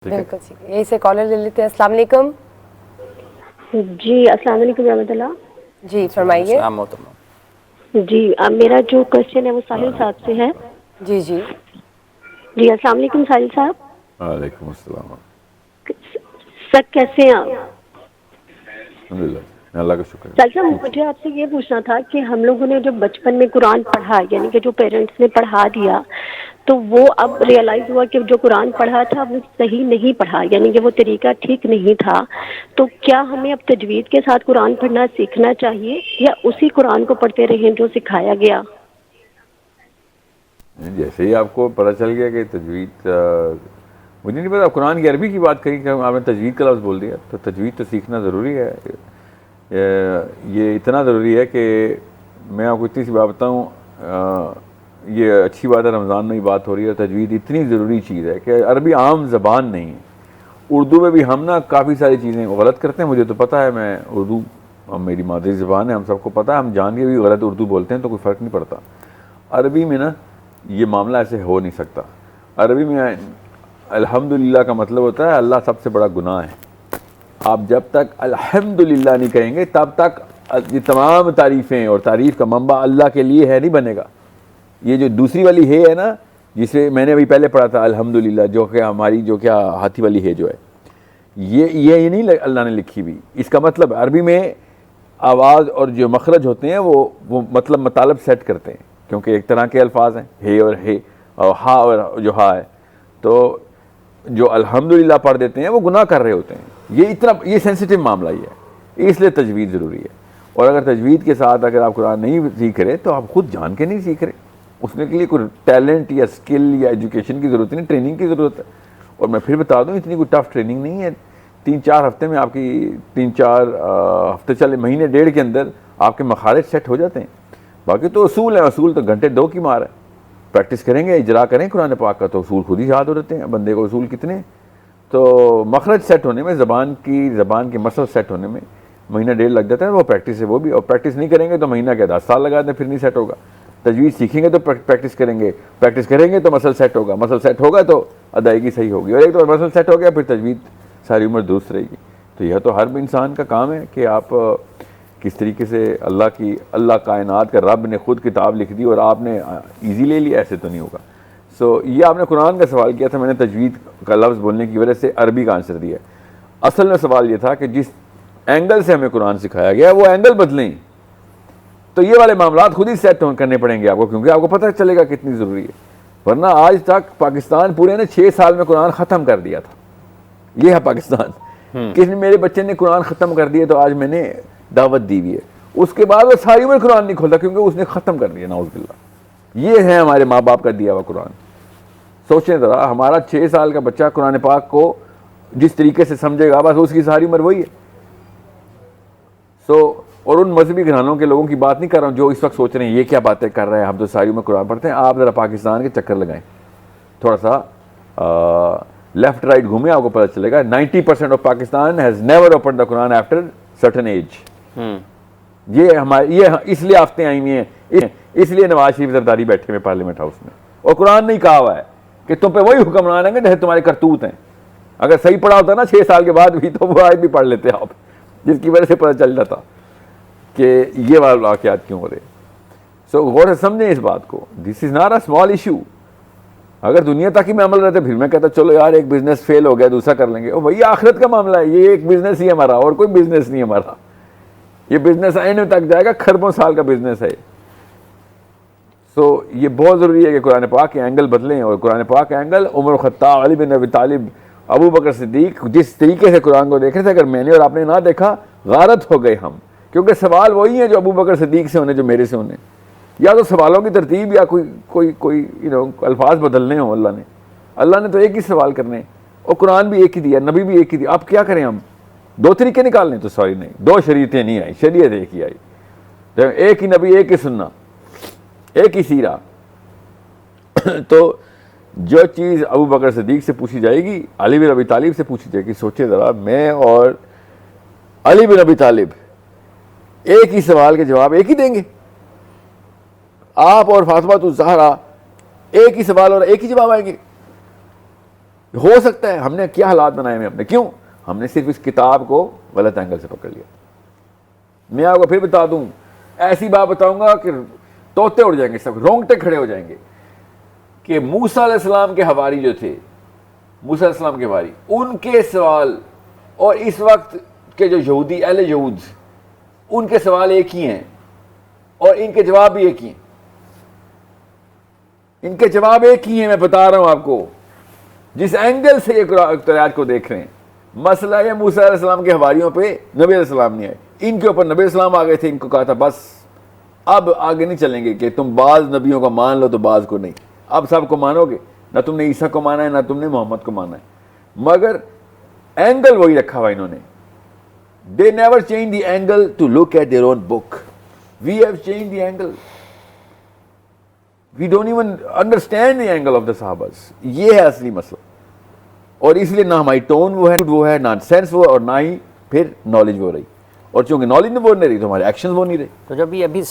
बिल्कुल ठीक है। यही से कॉलर ले लेते हैं। अस्सलाम वालेकुम। जी अस्सलाम वालेकुम रहमतुल्लाह। जी फरमाइए। जी मेरा जो क्वेश्चन है वो साहिल साहब से है। जी जी जी अस्सलाम वालेकुम साहिल साहब। वालेकुम अस्सलाम। सर कैसे हैं आप? अल्हम्दुलिल्लाह, अल्लाह का शुक्र है। साहिल साहब मुझे आपसे ये पूछना था कि हम लोगों ने जो बचपन में कुरान पढ़ा यानी कि जो पेरेंट्स ने पढ़ा दिया तो वो अब रियलाइज हुआ कि जो कुरान पढ़ा था वो सही नहीं पढ़ा यानी कि वो तरीका ठीक नहीं था। तो क्या हमें अब तजवीद के साथ कुरान पढ़ना सीखना चाहिए या उसी कुरान को पढ़ते रहें जो सिखाया गया? जैसे ही आपको पता चल गया कि तजवीद, मुझे नहीं पता कुरान की अरबी की बात करी कि आपने तजवीद का लफ्ज़ बोल दिया, तो तजवीद तो सीखना ज़रूरी है। ये इतना ज़रूरी है कि मैं आपको इतनी सी बात बताऊँ, ये अच्छी बात है रमज़ान में ही बात हो रही है। तजवीद इतनी ज़रूरी चीज़ है कि अरबी आम ज़बान नहीं है। उर्दू में भी हम ना काफ़ी सारी चीज़ें गलत करते हैं, मुझे तो पता है। मैं उर्दू मेरी मादरी ज़बान है, हम सबको पता है, हम जान के भी गलत उर्दू बोलते हैं तो कोई फ़र्क नहीं पड़ता। अरबी में ना ये मामला ऐसे हो नहीं सकता। अरबी में अल्हम्दुलिल्लाह का मतलब होता है अल्लाह सबसे बड़ा गुनाह है। आप जब तक अल्हम्दुलिल्लाह नहीं कहेंगे तब तक ये तमाम तारीफ़ें और तारीफ़ का मंबा अल्लाह के लिए है नहीं बनेगा। ये जो दूसरी वाली है ना, जिसे मैंने अभी पहले पढ़ा था अल्हम्दुलिल्लाह, जो कि हमारी जो क्या हाथी वाली है जो है, ये नहीं अल्लाह ने लिखी हुई। इसका मतलब अरबी में आवाज़ और जो मखरज होते हैं वो मतलब मतलब सेट करते हैं, क्योंकि एक तरह के अल्फाज हैं हे और हा और जो हा है, तो जो अल्हम्दुलिल्लाह पढ़ देते हैं वो गुनाह कर रहे होते हैं। ये सेंसिटिव मामला ही है, इसलिए तजवीद ज़रूरी है। और अगर तजवीद के साथ अगर आप कुरान नहीं सीख रहे तो आप खुद जान के नहीं सीख रहे, उसके लिए कोई टैलेंट या स्किल या एजुकेशन की ज़रूरत नहीं, ट्रेनिंग की ज़रूरत है। और मैं फिर बता दूं, इतनी कोई टफ ट्रेनिंग नहीं है। 3-4 हफ्ते में आपकी 3-4 हफ्ते चले महीने डेढ़ के अंदर आपके मखारिज सेट हो जाते हैं। बाकी तो असूल है, असूल तो घंटे 2 की मार है। प्रैक्टिस करेंगे, इजरा करें कुरान पाक का तो असूल खुद ही याद हो जाते हैं बंदे को। असूल कितने, तो मखरज सेट होने में, ज़बान के मसल सेट होने में महीना डेढ़ लग जाता है। वो प्रैक्टिस है वो भी, और प्रैक्टिस नहीं करेंगे तो महीना क्या 10 साल लगा दें फिर नहीं सेट होगा। तजवीज़ सीखेंगे तो प्रैक्टिस करेंगे तो मसल सेट होगा तो अदायगी सही होगी, और एक तो मसल सेट हो गया फिर तजवीज़ सारी उम्र दुरुस्त रहेगी। तो यह तो हर इंसान का काम है कि आप किस तरीके से अल्लाह कायनात का रब ने खुद किताब लिख दी और आपने ईजी ले लिया, ऐसे तो नहीं होगा। सो ये आपने कुरान का सवाल किया था, मैंने तजवीद का लफ्ज़ बोलने की वजह से अरबी का आंसर दिया। असल में सवाल ये था कि जिस एंगल से हमें कुरान सिखाया गया वो एंगल बदलें, तो ये वाले मामला खुद ही सेट करने पड़ेंगे आपको, क्योंकि आपको पता चलेगा कितनी ज़रूरी है। वरना आज तक पाकिस्तान पूरे ने 6 साल में कुरान ख़त्म कर दिया था। ये है पाकिस्तान। किसी मेरे बच्चे ने कुरान ख़त्म कर दिया तो आज मैंने दावत दी हुई है, उसके बाद वो सारी उम्र कुरान नहीं खोलता क्योंकि उसने ख़त्म कर दिया, नाउज़ुबिल्लाह। ये है हमारे माँ बाप का दिया हुआ कुरान। सोचें ज़रा, हमारा 6 साल का बच्चा कुरान पाक को जिस तरीके से समझेगा बस उसकी सारी उम्र वही है। और उन मजहबी घरानों के लोगों की बात नहीं कर रहा हूँ जो इस वक्त सोच रहे हैं ये क्या बातें कर रहे हैं, हम तो सारी उम्र कुरान पढ़ते हैं। आप ज़रा पाकिस्तान के चक्कर लगाएं, थोड़ा सा लेफ्ट राइट घूमें, आपको पता चलेगा 90% of Pakistan has never open the Quran after certain age. ये इसलिए आफतें आई हुई हैं, इसलिए नवाज शरीफ जरदारी बैठे हुए पार्लियामेंट हाउस में, और कुरान नहीं कहा हुआ है कि तुम पे वही हुक्मरान आएंगे जैसे तुम्हारे करतूत हैं। अगर सही पढ़ा होता ना 6 साल के बाद भी तो वो आज भी पढ़ लेते आप, जिसकी वजह से पता चल जाता कि ये वाले वाक़यात क्यों हो रहे। सो गौर से समझें इस बात को, this is not a small issue. अगर दुनिया तक ही में अमल रहते फिर मैं कहता चलो यार एक बिजनेस फेल हो गया दूसरा कर लेंगे, और भैया आखिरत का मामला है, ये एक बिजनेस ही हमारा और कोई बिजनेस नहीं हमारा। ये बिजनेस एंड तक जाएगा, खरबों साल का बिजनेस है। सो ये बहुत ज़रूरी है कि कुरान पाक के एंगल बदलें, और कुरान पाक के एंगल उमर ख़त्ताब, अली बिन अबी तालिब, अबू बकर सिद्दीक जिस तरीके से कुरान को देख रहे थे, अगर मैंने और आपने ना देखा गारत हो गए हम, क्योंकि सवाल वही है जो अबू बकर सिद्दीक से होने, जो मेरे से होने। या तो सवालों की तरतीब या कोई अल्फाज बदलने हो। अल्लाह ने तो एक ही सवाल करने, और कुरान भी एक ही दिया, नबी भी एक ही दिया। आप क्या करें, हम 2 तरीके निकालने? तो सॉरी नहीं, 2 शरीयतें नहीं आई, शरीयत एक ही आई। तो एक ही नबी, एक ही सुन्ना, एक ही सीरा। तो जो चीज़ अबू बकर सिद्दीक से पूछी जाएगी अली बिन अबी तालिब से पूछी जाएगी। सोचे ज़रा, मैं और अली बिन अबी तालिब एक ही सवाल के जवाब एक ही देंगे, आप और फातिमा तो ज़हरा एक ही सवाल और एक ही जवाब आएंगे। हो सकता है हमने क्या हालात बनाए हुए अपने, क्यों हमने सिर्फ इस किताब को गलत एंगल से पकड़ लिया। मैं आपको फिर बता दूं, ऐसी बात बताऊंगा कि तोते उड़ जाएंगे, सब रोंगटे खड़े हो जाएंगे कि मूसा अलैहिस्सलाम के हवारी जो थे, मूसा अलैहिस्सलाम के हवारी, उनके सवाल और इस वक्त के जो यहूदी अहले यहूद, उनके सवाल एक ही हैं और इनके जवाब भी एक ही हैं। इनके जवाब एक ही हैं, मैं बता रहा हूं आपको, जिस एंगल से ये कुरान को देख रहे हैं। मसला है मूसा अलैहिस्सलाम के हवारियों पे नबी अलैहिस्सलाम नहीं आए, इनके ऊपर नबी अलैहिस्सलाम आ गए थे। इनको कहा था बस अब आगे नहीं चलेंगे कि तुम बाज नबियों को मान लो तो बाज को नहीं, अब सबको मानोगे, ना तुमने ईसा को माना है ना तुमने मोहम्मद को माना है। मगर एंगल वही रखा हुआ इन्होंने। They never change the angle to look at their own book, we have change the angle, we don't even understand the angle of the सहाबास। ये है असली मसला, और इसलिए ना हमारी टोन वो है ना सेंस वो, और ना ही फिर नॉलेज वो रही, और चूंकि नॉलेज वो नहीं रही तो हमारे एक्शन वो नहीं रहे। तो जब ये अभी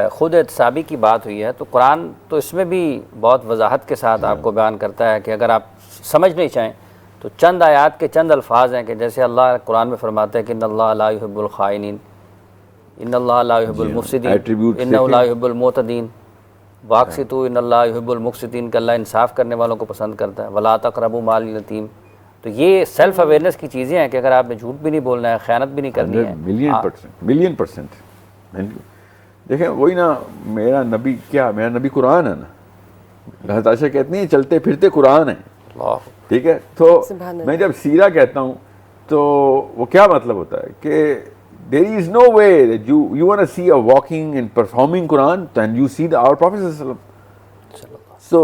खुद एहतसाबी की बात हुई है तो कुरान तो इसमें भी बहुत वजाहत के साथ आपको बयान करता है कि अगर आप समझ नहीं चाहें तो चंद आयात के चंद अल्फाज हैं कि जैसे अल्लाह कुरान में फरमाते हैं कि इन्नल्लाह ला युहिब्बुल खाइनीन, इन्नल्लाह ला युहिब्बुल मुफसिदीन, इन्नहु ला युहिब्बुल मुअतदीन, वाक़सितू इन्नल्लाह युहिब्बुल मुक़सितीन, कि अल्लाह इंसाफ करने वालों को पसंद करता है, वला तक़रबू माल यतीम। तो ये सेल्फ अवेयरनेस की चीज़ें हैं कि अगर आपने झूठ भी नहीं बोलना है, ख़यानत भी नहीं करनी है। मिलियन परसेंट देखें, वही ना, मेरा नबी क्या, मेरा नबी कुरान है ना। हज़रत आयशा कहती हैं चलते फिरते कुरान है, ठीक है। तो मैं जब सीरा कहता हूँ तो वो क्या मतलब होता है कि there is no way that you want to see a walking and performing Quran and you see our prophet सल्लल्लाहु अलैहि वसल्लम। सो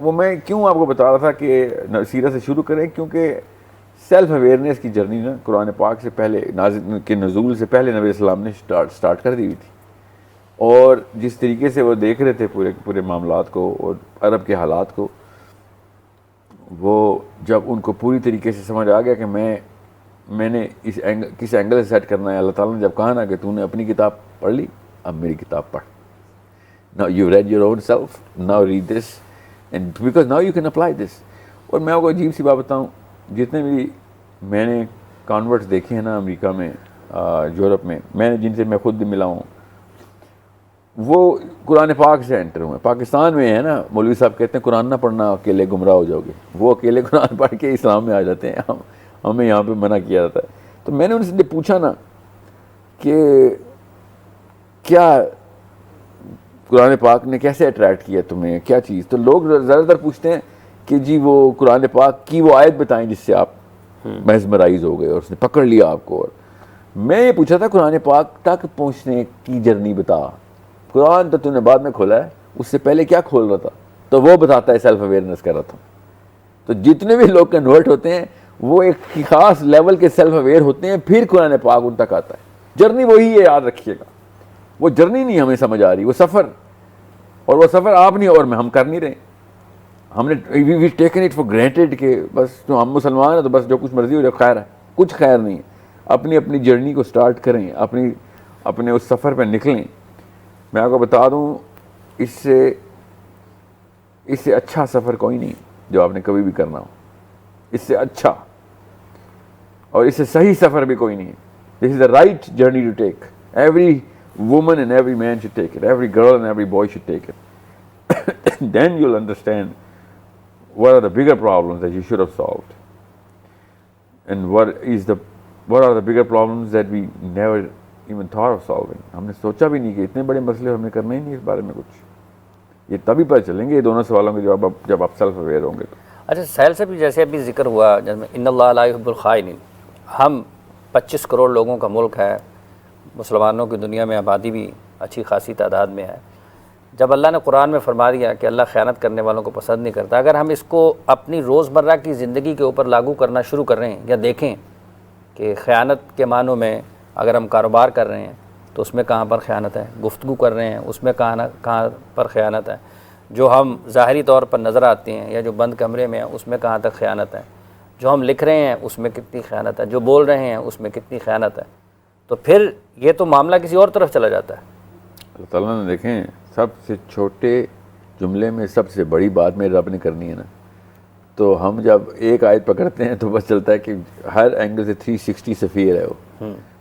वो मैं क्यों आपको बता रहा था कि सीरा से शुरू करें, क्योंकि सेल्फ अवेयरनेस की जर्नी ना कुरान पाक से पहले, नाज़िल के नज़ूल से पहले नबी सल्लल्लाहु अलैहि वसल्लम ने स्टार्ट कर दी हुई थी। और जिस तरीके से वो देख रहे थे पूरे मामलात को और अरब के हालात को, वो जब उनको पूरी तरीके से समझ आ गया कि मैंने किस एंगल से सेट करना है, अल्लाह ताला ने जब कहा ना कि तूने अपनी किताब पढ़ ली, अब मेरी किताब पढ़। Now you read your own self, now read this, and because now you can apply this। और मैं आपको अजीब सी बात बताऊं, जितने भी मैंने कॉन्वर्ट्स देखे हैं ना अमेरिका में, यूरोप में, मैंने जिनसे मैं खुद भी मिला हूँ, वो कुरान पाक से एंटर हुए। पाकिस्तान में है ना, मौलवी साहब कहते हैं कुरान ना पढ़ना अकेले गुमराह हो जाओगे, वो अकेले कुरान पढ़ के इस्लाम में आ जाते हैं, हमें यहाँ पे मना किया जाता है। तो मैंने उनसे पूछा ना कि क्या कुरान पाक ने कैसे अट्रैक्ट किया तुम्हें, क्या चीज़, तो लोग ज़्यादातर पूछते हैं कि जी वो कुरान पाक की वो आयत बताएं जिससे आप मेस्मराइज हो गए और उसने पकड़ लिया आपको। और मैं ये पूछा था कुरान पाक तक पहुँचने की जर्नी बता, कुरान तो तूने बाद में खोला है, उससे पहले क्या खोल रहा था, तो वो बताता है सेल्फ अवेयरनेस कर रहा था। तो जितने भी लोग कन्वर्ट होते हैं वो एक ख़ास लेवल के सेल्फ अवेयर होते हैं, फिर कुरान पाक उन तक आता है। जर्नी वही है, याद रखिएगा, वो जर्नी नहीं हमें समझ आ रही, वो सफ़र, और वो सफ़र आप नहीं और मैं हम कर नहीं रहे। हमने we taken it for granted कि बस तो हम मुसलमान हैं तो बस जो कुछ मर्जी हो जाए खैर है, कुछ खैर नहीं है। अपनी अपनी जर्नी को स्टार्ट करें, अपने उस सफ़र पर निकलें। मैं आपको बता दूं, इससे अच्छा सफ़र कोई नहीं जो आपने कभी भी करना हो, इससे अच्छा और इससे सही सफ़र भी कोई नहीं है। This is the right journey to take. Every woman and every man should take it, every girl and every boy should take it। Then you'll understand what are the bigger problems that you should have solved, and what are the bigger problems that we never even thought of solving। हमने सोचा भी नहीं कि इतने बड़े मसले हमें करना ही नहीं इस बारे में कुछ। ये तभी पता चलेंगे ये दोनों सवालों के जवाब जब आप सेल्फ अवेयर होंगे। तो अच्छा, सहल से भी जैसे अभी जिक्र हुआ, इन्नल्लाह ला युहिब्बुल खाइनीन, हम 25 करोड़ लोगों का मुल्क है, मुसलमानों की दुनिया में आबादी भी अच्छी खासी तादाद में है। जब अल्लाह ने कुरान में फरमा दिया कि अल्लाह ख़यानत करने वालों को पसंद नहीं करता, अगर हम इसको अपनी रोज़मर्रा की ज़िंदगी के ऊपर लागू करना शुरू कर रहे हैं या देखें कि ख़यानत के मानों में अगर हम कारोबार कर रहे हैं तो उसमें कहाँ पर ख़यानत है, गुफ्तगू कर रहे हैं उसमें कहाँ पर ख़यानत है, जो हम ज़ाहरी तौर पर नज़र आते हैं या जो बंद कमरे में हैं उसमें कहाँ तक ख़यानत है, जो हम लिख रहे हैं उसमें कितनी ख़यानत है, जो बोल रहे हैं उसमें कितनी ख़यानत है, तो फिर ये तो मामला किसी और तरफ चला जाता है। अल्लाह ताला ने देखें सबसे छोटे जुमले में सबसे बड़ी बात मेरे रब ने करनी है ना, तो हम जब एक आयत पकड़ते हैं तो बस चलता है कि हर एंगल से 360 सफ़ीर है वो।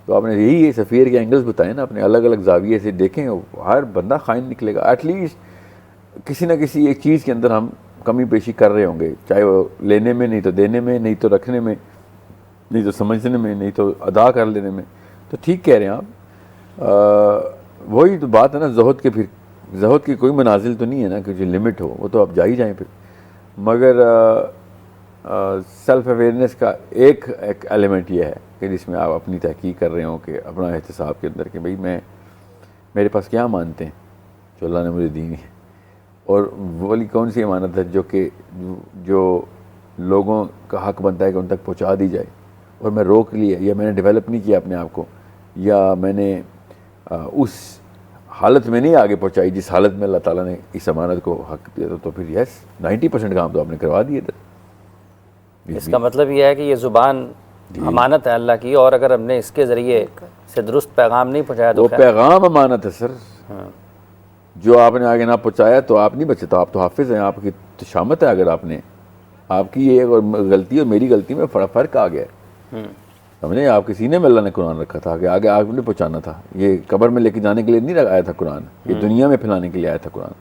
तो आपने यही ये सफ़ीर के एंगल्स बताए ना, अपने अलग अलग जाविये से देखें, हर बंदा खाइन निकलेगा। एटलीस्ट किसी ना किसी एक चीज़ के अंदर हम कमी पेशी कर रहे होंगे, चाहे वो लेने में, नहीं तो देने में, नहीं तो रखने में, नहीं तो समझने में, नहीं तो अदा कर लेने में। तो ठीक कह रहे हैं आप। वही तो बात है ना ज़ुहद के, फिर ज़ुहद की कोई मनाजिल तो नहीं है ना कि जो लिमिट हो, वो तो आप जा ही जाएँ फिर। मगर सेल्फ अवेयरनेस का एक एलिमेंट ये है कि जिसमें आप अपनी तहकीक कर रहे हो कि अपना एहतसाब के अंदर कि भाई मेरे पास क्या मानते हैं जो अल्लाह ने मुझे दी है, और वो वाली कौन सी अमानत है जो लोगों का हक बनता है कि उन तक पहुंचा दी जाए, और मैं रोक लिया या मैंने डेवलप नहीं किया अपने आप को, या मैंने उस हालत में नहीं आगे पहुंचाई जिस हालत में अल्लाह ताला ने इस अमानत को हक दिया। तो फिर यस 90% काम तो आपने करवा दिए थे। इसका मतलब यह है कि ये ज़ुबान अमानत है अल्लाह की, और अगर हमने इसके ज़रिए से दुरुस्त पैगाम नहीं पहुँचाया तो वो पैगाम अमानत है सर। जो आपने आगे ना पहुँचाया तो आप नहीं बचे, तो आप तो हाफिज़ हैं, आपकी तो शामत है। अगर आपकी ये और गलती और मेरी गलती में फ़र्क आ गया है, समझे। आपके सीने में अल्लाह ने कुरान रखा था कि आगे आपने पहुँचाना था। ये कब्र में लेके जाने के लिए नहीं आया था कुरान, ये दुनिया में फैलाने के लिए आया था कुरान।